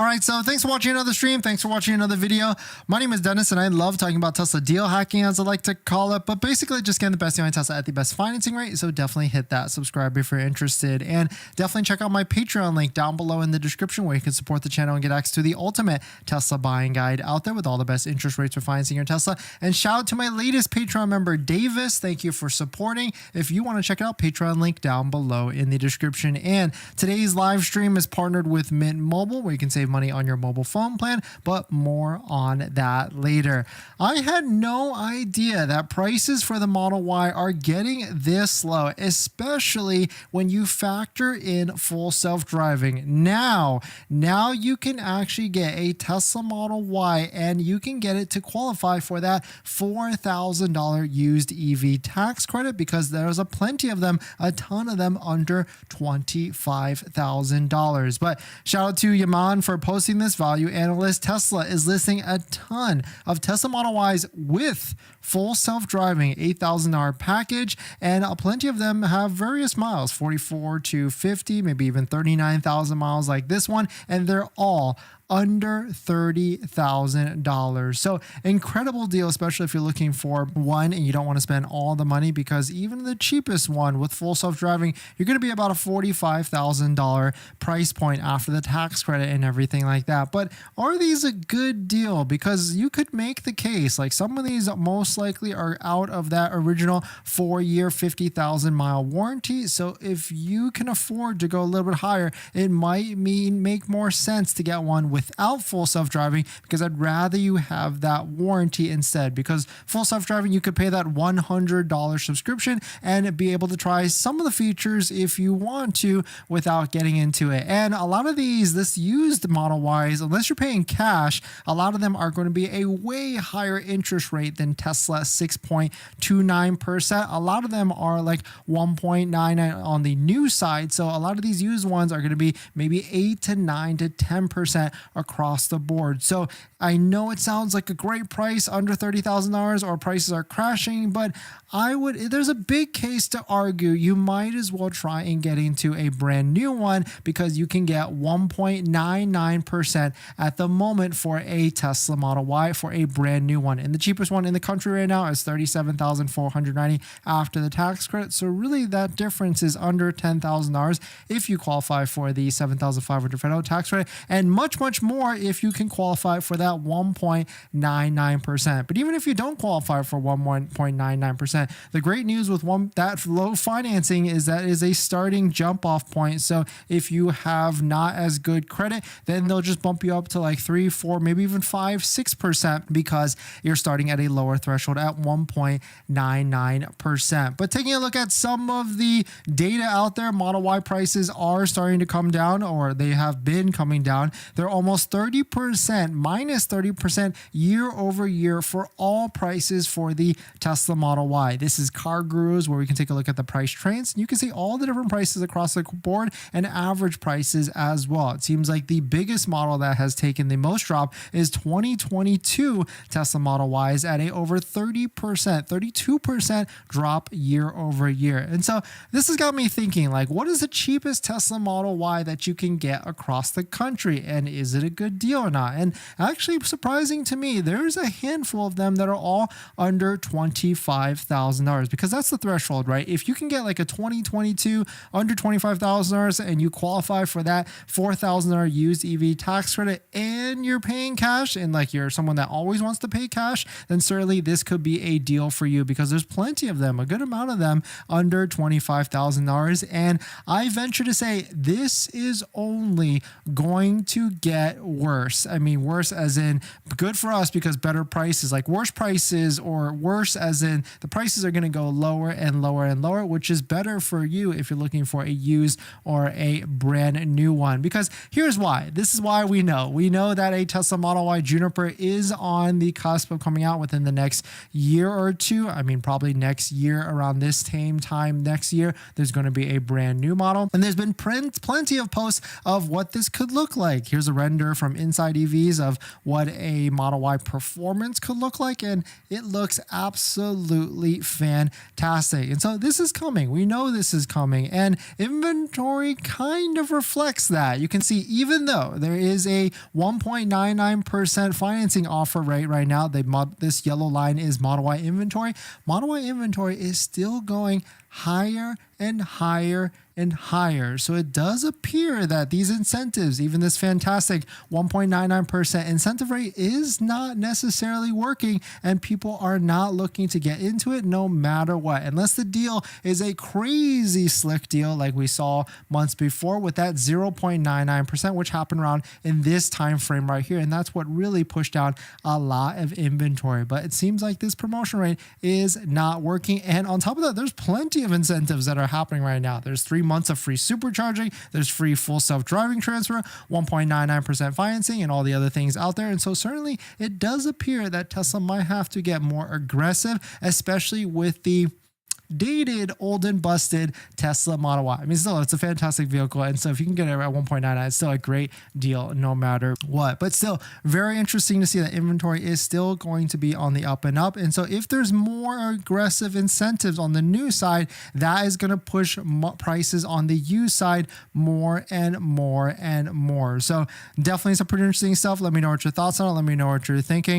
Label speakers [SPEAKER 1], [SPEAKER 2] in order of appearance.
[SPEAKER 1] All right, so thanks for watching another stream. Thanks for watching another video. My name is Dennis, and I love talking about Tesla deal hacking, as I like to call it, but basically just getting the best deal on Tesla at the best financing rate. So definitely hit that subscribe if you're interested, and definitely check out my Patreon link down below in the description where you can support the channel and get access to the ultimate Tesla buying guide out there with all the best interest rates for financing your Tesla. And shout out to my latest Patreon member, Davis. Thank you for supporting. If you want to check it out, Patreon link down below in the description. And today's live stream is partnered with Mint Mobile, where you can save money on your mobile phone plan, but more on that later. I had no idea that prices for the Model Y are getting this low, especially when you factor in full self-driving. Now you can actually get a Tesla Model Y, and you can get it to qualify for that $4,000 used EV tax credit, because there's plenty of them, a ton of them under $25,000. But shout out to Yaman for posting this. Value analyst Tesla is listing a ton of Tesla Model Ys with full self-driving $8,000 package, and plenty of them have various miles, 44 to 50, maybe even 39,000 miles like this one, and they're all under $30,000. So incredible deal, especially if you're looking for one and you don't want to spend all the money, because even the cheapest one with full self-driving, you're going to be about a $45,000 price point after the tax credit and everything like that. But are these a good deal? Because you could make the case, like some of these most likely are out of that original 4-year, 50,000 mile warranty. So if you can afford to go a little bit higher, it might make more sense to get one without full self-driving, because I'd rather you have that warranty instead. Because full self-driving, you could pay that $100 subscription and be able to try some of the features if you want to without getting into it. And a lot of this used Model Ys, unless you're paying cash, a lot of them are going to be a way higher interest rate than Tesla, 6.29%. A lot of them are like 1.99 on the new side. So a lot of these used ones are going to be maybe 8 to 9 to 10% across the board. So I know it sounds like a great price, under $30,000, or prices are crashing, but there's a big case to argue you might as well try and get into a brand new one, because you can get 1.99% at the moment for a Tesla Model Y for a brand new one. And the cheapest one in the country right now is $37,490 after the tax credit. So really that difference is under $10,000 if you qualify for the $7,500 federal tax credit, and much more if you can qualify for that 1.99%. But even if you don't qualify for 1.99%, the great news with that low financing is that is a starting jump off point. So if you have not as good credit, then they'll just bump you up to like 3, 4, maybe even 5, 6%, because you're starting at a lower threshold at 1.99%. But taking a look at some of the data out there, Model Y prices are starting to come down, or they have been coming down. They're almost 30%, minus 30% year over year for all prices for the Tesla Model Y. This is Car Gurus, where we can take a look at the price trends. You can see all the different prices across the board and average prices as well. It seems like the biggest model that has taken the most drop is 2022 Tesla Model Ys at a over 30%, 32% drop year over year. And so this has got me thinking, like, what is the cheapest Tesla Model Y that you can get across the country? And is it a good deal or not? And actually, surprising to me, there's a handful of them that are all under $25,000, because that's the threshold, right? If you can get like a 2022 under $25,000 and you qualify for that $4,000 used EV tax credit, and you're paying cash, and like you're someone that always wants to pay cash, then certainly this could be a deal for you, because there's plenty of them, a good amount of them under $25,000. And I venture to say this is only going to get worse. I mean, worse as in good for us because better prices, like worse prices, or worse as in the prices are going to go lower and lower and lower, which is better for you if you're looking for a used or a brand new one. Because here's why. This is why we know that a Tesla Model Y Juniper is on the cusp of coming out within the next year or two. I mean, probably next year, around this same time next year, there's going to be a brand new model. And there's been plenty of posts of what this could look like. Here's a render from Inside EVs of what a Model Y performance could look like, and it looks absolutely fantastic. And so this is coming. We know this is coming, and inventory kind of reflects that. You can see, even though though. There is a 1.99% financing offer rate right now. This yellow line is Model Y inventory. Model Y inventory is still going higher and higher and higher. So it does appear that these incentives, even this fantastic 1.99% incentive rate, is not necessarily working, and people are not looking to get into it no matter what, unless the deal is a crazy slick deal like we saw months before with that 0.99%, which happened around in this time frame right here. And that's what really pushed down a lot of inventory. But it seems like this promotion rate is not working. And on top of that, there's plenty of incentives that are happening right now. There's 3 months of free supercharging, there's free full self-driving transfer, 1.99% financing, and all the other things out there. And so certainly it does appear that Tesla might have to get more aggressive, especially with the dated, old and busted Tesla Model Y. I mean, still, it's a fantastic vehicle. And so if you can get it at 1.99, it's still a great deal no matter what. But still, very interesting to see that inventory is still going to be on the up and up. And so if there's more aggressive incentives on the new side, that is going to push prices on the used side more and more and more. So definitely some pretty interesting stuff. Let me know what your thoughts on it. Let me know what you're thinking.